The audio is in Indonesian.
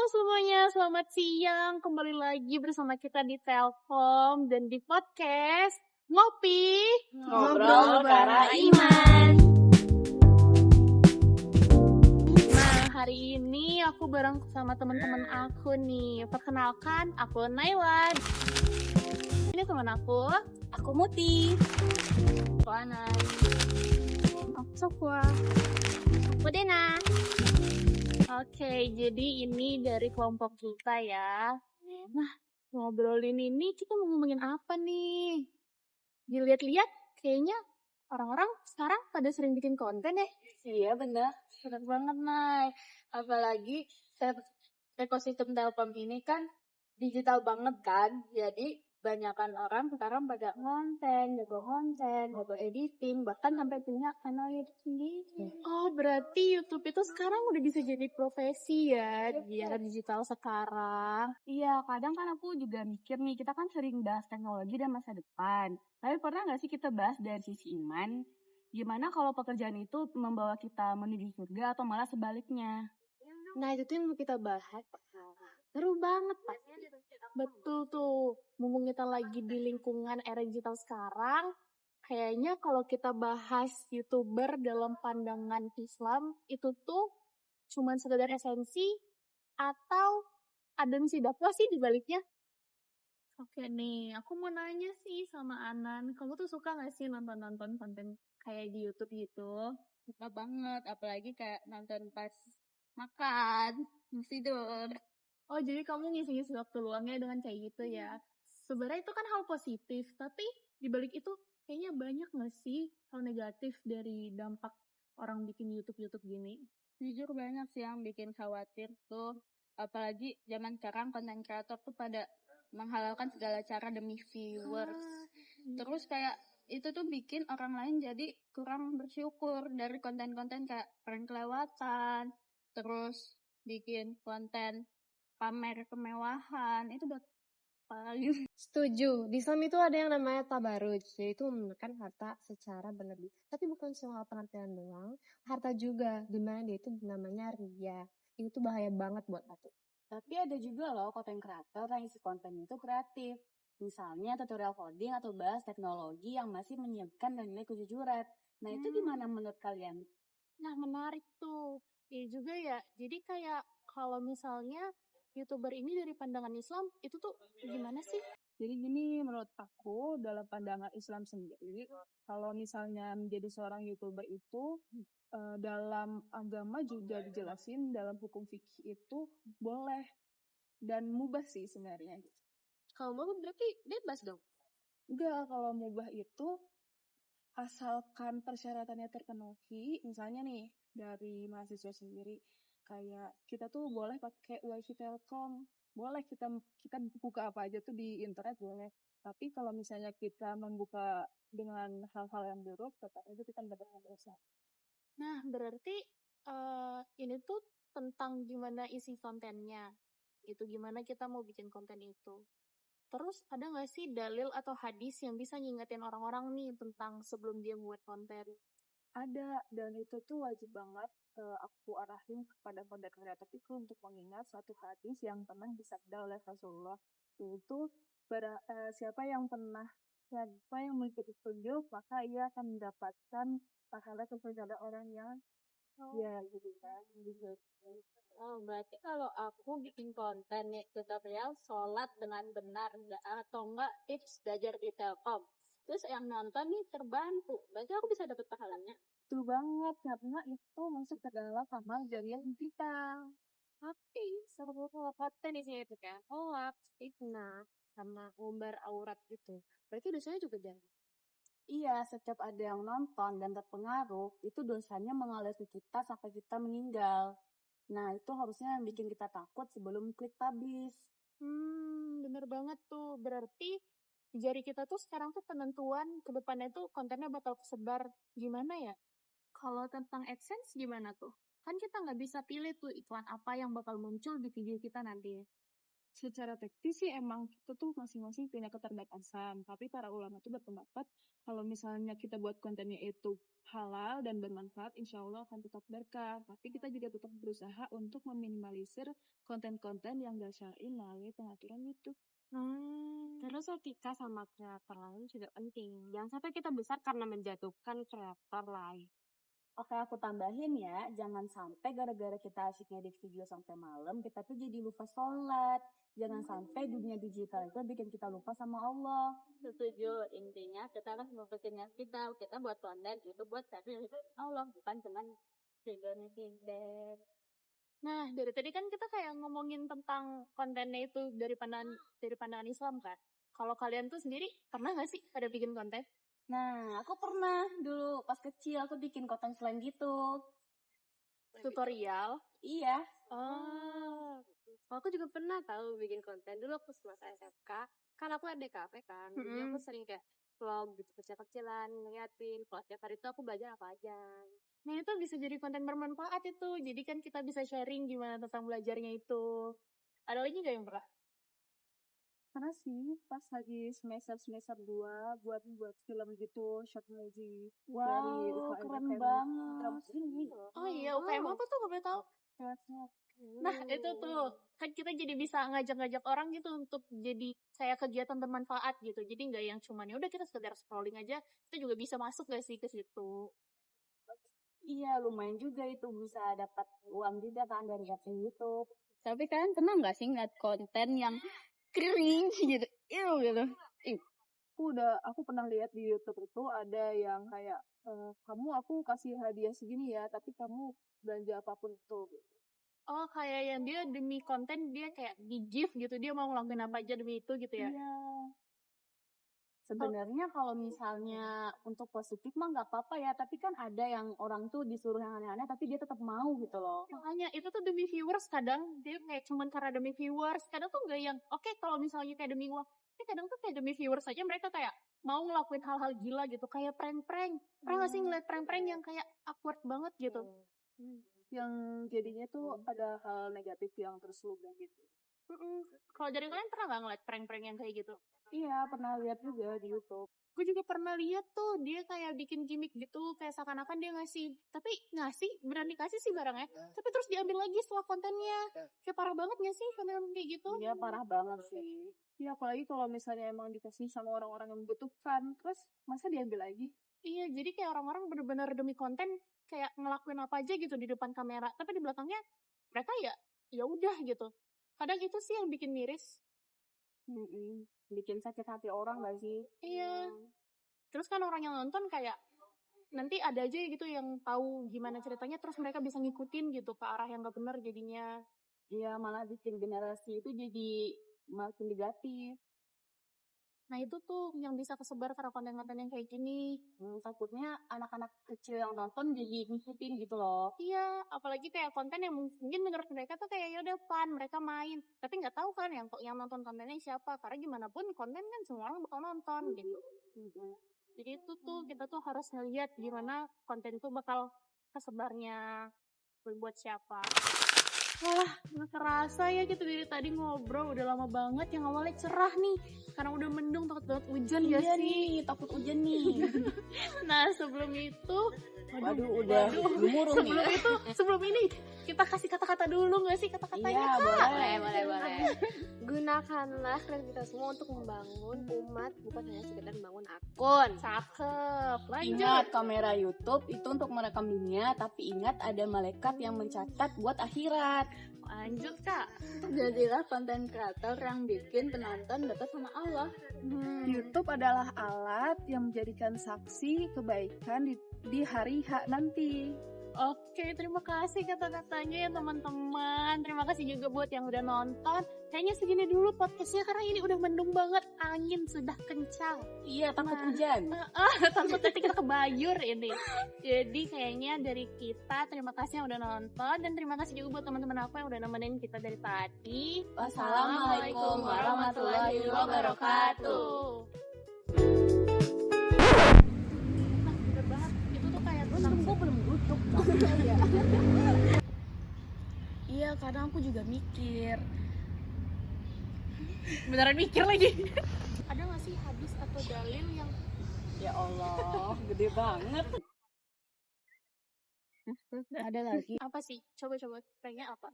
semuanya, selamat siang. Kembali lagi bersama kita di Telkom dan di podcast Ngopi Ngobrol Kara Iman. Nah, hari ini aku bareng sama teman-teman aku nih. Perkenalkan, aku Naila. Ini teman aku Muti. Aku Anai. Aku Sofwa. Aku Dena. Oke, jadi ini dari kelompok kita ya. Nah, ngobrolin ini kita mau ngomongin apa nih? Dilihat-lihat kayaknya orang-orang sekarang pada sering bikin konten ya. Iya benar. Bener banget, Nay. Apalagi ekosistem Telkom ini kan digital banget kan. Jadi banyakan orang sekarang pada jago editing, bahkan sampai punya channel YouTube sendiri. Oh, berarti YouTube itu sekarang udah bisa jadi profesi ya di era digital sekarang. Iya, kadang kan aku juga mikir nih, kita kan sering bahas teknologi dan masa depan. Tapi pernah nggak sih kita bahas dari sisi iman? Gimana kalau pekerjaan itu membawa kita menuju surga atau malah sebaliknya? Nah itu tuh yang mau kita bahas. Seru banget pasti. Betul tuh. Mumpung kita lagi di lingkungan era digital sekarang, kayaknya kalau kita bahas YouTuber dalam pandangan Islam, itu tuh cuman sekedar esensi atau ada misi dakwah sih di baliknya. Oke nih, aku mau nanya sih sama Anan, kamu tuh suka gak sih nonton-nonton konten kayak di YouTube gitu? Suka banget, apalagi kayak nonton pas makan, tidur. Oh, jadi kamu ngisi-ngisi waktu luangnya dengan kayak gitu ya. Sebenarnya itu kan hal positif, tapi di balik itu kayaknya banyak gak sih hal negatif dari dampak orang bikin YouTube gini? Jujur banyak sih yang bikin khawatir tuh. Apalagi zaman sekarang konten kreator tuh pada menghalalkan segala cara demi viewers. Terus kayak itu tuh bikin orang lain jadi kurang bersyukur dari konten-konten kayak prank kelewatan, terus bikin konten pamer kemewahan, itu udah paling. Setuju. Di Islam itu ada yang namanya tabaruj, yaitu menggunakan harta secara berlebih. Tapi bukan soal penampilan doang, harta juga, dimana dia itu namanya ria. Itu bahaya banget buat aku. Tapi ada juga loh konten kreator yang isi konten itu kreatif. Misalnya tutorial coding atau bahas teknologi yang masih menyiapkan nilai kejujuran. Nah itu gimana menurut kalian? Nah, menarik tuh. Iya juga ya. Jadi kayak kalau misalnya YouTuber ini dari pandangan Islam, itu tuh gimana sih? Jadi gini, menurut aku dalam pandangan Islam sendiri, kalau misalnya menjadi seorang YouTuber itu dalam agama juga dijelasin dalam hukum fikih itu boleh dan mubah sih sebenarnya. Kalau mau berarti bebas dong. Enggak, kalau mubah itu asalkan persyaratannya terpenuhi, misalnya nih dari mahasiswa sendiri, kayak kita tuh boleh pakai wifi Telkom, boleh kita buka apa aja tuh di internet boleh. Tapi kalau misalnya kita membuka dengan hal-hal yang buruk, tetap aja kita mendapatkan dosa. Nah, berarti ini tuh tentang gimana isi kontennya. Itu gimana kita mau bikin konten itu. Terus ada nggak sih dalil atau hadis yang bisa ngingetin orang-orang nih tentang sebelum dia buat konten? Ada, dan itu tuh wajib banget aku arahin kepada konten kreator itu untuk mengingat suatu hadis yang pernah disabda oleh Rasulullah, yaitu siapa yang mengikuti petunjuk, maka ia akan mendapatkan pahala seperti orang yang ya gitu kan. Oh, berarti kalau aku bikin konten nih tutorial sholat dengan benar atau enggak tips belajar di Telkom, terus yang nonton nih terbantu, berarti aku bisa dapat pahalanya. Betul banget, karena itu masuk ke dalam amal jariah kita. Oke, seru konten isinya itu kan. Hoax, fitnah, sama ngumbar aurat gitu. Berarti dosanya juga jangan. Iya, setiap ada yang nonton dan terpengaruh, itu dosanya mengalir ke kita sampai kita meninggal. Nah, itu harusnya yang bikin kita takut sebelum klik publish. Bener banget tuh. Berarti di jari kita tuh sekarang tuh penentuan ke depannya tuh kontennya bakal kesebar gimana ya? Kalau tentang AdSense gimana tuh? Kan kita nggak bisa pilih tuh iklan apa yang bakal muncul di video kita nanti. Secara teknis sih emang kita tuh masing-masing punya keterbatasan, tapi para ulama tuh berpendapat kalau misalnya kita buat kontennya itu halal dan bermanfaat, insya Allah akan tetap berkah. Tapi kita juga tetap berusaha untuk meminimalisir konten-konten yang gak syar'i melalui pengaturan YouTube. Terus etika sama kreator lain juga penting. Jangan sampai kita besar karena menjatuhkan kreator lain. Oke, aku tambahin ya, jangan sampai gara-gara kita asik ngedit video sampai malam, kita tuh jadi lupa sholat. Jangan sampai dunia digital itu bikin kita lupa sama Allah. Setuju, intinya kita harus mempersiapkan kita buat konten itu buat cari Allah, bukan cuman feedback. Nah, dari tadi kan kita kayak ngomongin tentang kontennya itu dari pandangan Islam kan. Kalau kalian tuh sendiri pernah nggak sih pada bikin konten? Nah, aku pernah dulu pas kecil aku bikin konten selain gitu. Tutorial? Iya. Oh, aku juga pernah tahu bikin konten. Dulu aku semasa SMK, kan aku ada kafe kan. Jadi aku sering kayak vlog gitu kecil-kecilan, ngeliatin. Kalau setiap hari itu aku belajar apa aja. Nah, itu bisa jadi konten bermanfaat itu. Jadi kan kita bisa sharing gimana tentang belajarnya itu. Ada lagi nggak yang pernah? Karena sih pas lagi semester 2 buat film gitu, short movie dari Wow, UKM keren banget. Oh iya, UKM apa tuh nggak boleh tahu? Nah, itu tuh kan kita jadi bisa ngajak-ngajak orang gitu untuk jadi kayak kegiatan bermanfaat gitu. Jadi nggak yang cuman ya udah kita sekedar scrolling aja, kita juga bisa masuk gak sih ke situ. Iya, lumayan juga itu bisa dapat uang juga kan dari YouTube. Tapi kalian pernah nggak sih ngeliat konten yang cringe gitu, gitu? Aku pernah lihat di YouTube itu ada yang kayak aku kasih hadiah segini ya, tapi kamu belanja apapun itu. Oh, kayak yang dia demi konten dia kayak di-give gitu, dia mau ngelakuin apa aja demi itu gitu ya. Iya. Sebenarnya kalau misalnya untuk positif mah nggak apa-apa ya, tapi kan ada yang orang tuh disuruh yang aneh-aneh tapi dia tetap mau gitu loh. Makanya itu tuh demi viewers, kadang dia kayak cuman karena demi viewers, kadang tuh nggak yang oke kalau misalnya kayak demi uang, tapi kadang tuh kayak demi viewers aja mereka kayak mau ngelakuin hal-hal gila gitu, kayak prank-prank. Pernah nggak sih ngeliat prank-prank yang kayak awkward banget gitu? Yang jadinya tuh ada hal negatif yang terselubung gitu. Kalau dari kalian pernah nggak ngeliat prank-prank yang kayak gitu? Iya, pernah lihat juga di YouTube. Gue juga pernah lihat tuh dia kayak bikin gimmick gitu, kayak seakan-akan dia ngasih, beneran dikasih sih barangnya, tapi terus diambil lagi setelah kontennya. Kayak parah banget gak sih konten kayak gitu? Iya, parah banget sih. Iya, apalagi kalau misalnya emang dikasih sama orang-orang yang membutuhkan, terus masa diambil lagi? Iya, jadi kayak orang-orang bener-bener demi konten kayak ngelakuin apa aja gitu di depan kamera, tapi di belakangnya mereka ya udah gitu. Kadang itu sih yang bikin miris. Bikin sakit hati orang gak sih? Iya. Terus kan orang yang nonton kayak nanti ada aja gitu yang tahu gimana ceritanya, terus mereka bisa ngikutin gitu ke arah yang gak benar jadinya. Iya, malah bikin generasi itu jadi makin negatif. Nah itu tuh yang bisa kesebar karena konten-konten yang kayak gini. Takutnya anak-anak kecil yang nonton jadi ngikutin gitu loh. Iya, apalagi kayak konten yang mungkin menurut mereka tuh kayak ya udah fun, mereka main, tapi nggak tahu kan yang nonton kontennya siapa, karena gimana pun konten kan semua orang bakal nonton gitu. Jadi itu tuh kita tuh harus ngeliat gimana konten itu bakal kesebarnya buat siapa. Wah, nggak kerasa ya kita dari tadi ngobrol udah lama banget, yang awalnya cerah nih karena udah mendung, takut banget hujan ya Iya sih. nih, takut hujan nih. Nah sebelum itu Waduh, udah gemuruh nih. sebelum ini kita kasih kata-kata dulu nggak sih, kata-katanya? Iya, boleh. Gunakanlah kreativitas semua untuk membangun umat, bukan hanya sekedar membangun akun. Cakep, lanjut. Ingat, kamera YouTube itu untuk merekam dunia, tapi ingat ada malaikat yang mencatat buat akhirat. Lanjut kak. Jadilah konten kreator yang bikin penonton dekat sama Allah. YouTube adalah alat yang menjadikan saksi kebaikan di hari H nanti. Oke, terima kasih kata-katanya ya teman-teman. Terima kasih juga buat yang udah nonton. Kayaknya segini dulu podcastnya karena ini udah mendung banget, angin sudah kencang. Iya, takut hujan. Takut nanti kita kebayur ini. Jadi kayaknya dari kita terima kasih yang udah nonton, dan terima kasih juga buat teman-teman aku yang udah nemenin kita dari tadi. Wassalamualaikum warahmatullahi wabarakatuh. Nah, bener banget. Itu tuh kayak Aku belum tutup. Iya, kadang aku juga mikir Beneran mikir lagi. Ada nggak sih hadis atau dalil yang Ya Allah, gede banget. Ada lagi. apa sih? Coba pengen apa?